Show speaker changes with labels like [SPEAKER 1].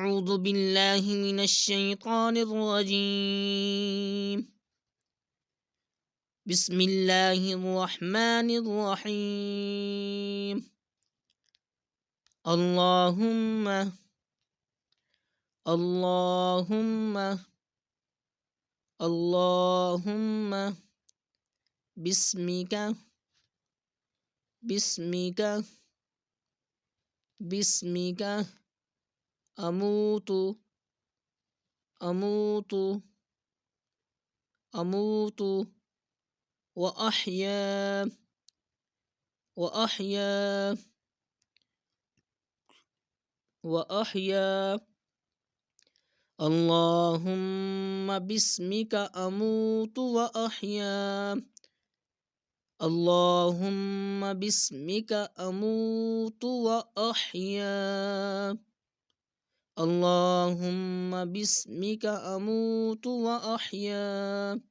[SPEAKER 1] أعوذ بالله من الشيطان الرجيم. بسم الله الرحمن الرحيم. اللهم اللهم اللهم بسمك بسمك بسمك أموت أموت أموت وأحيا وأحيا وأحيا. اللهم باسمك أموت وأحيا. اللهم باسمك أموت وأحيا. اللهم باسمك أموت وأحيا.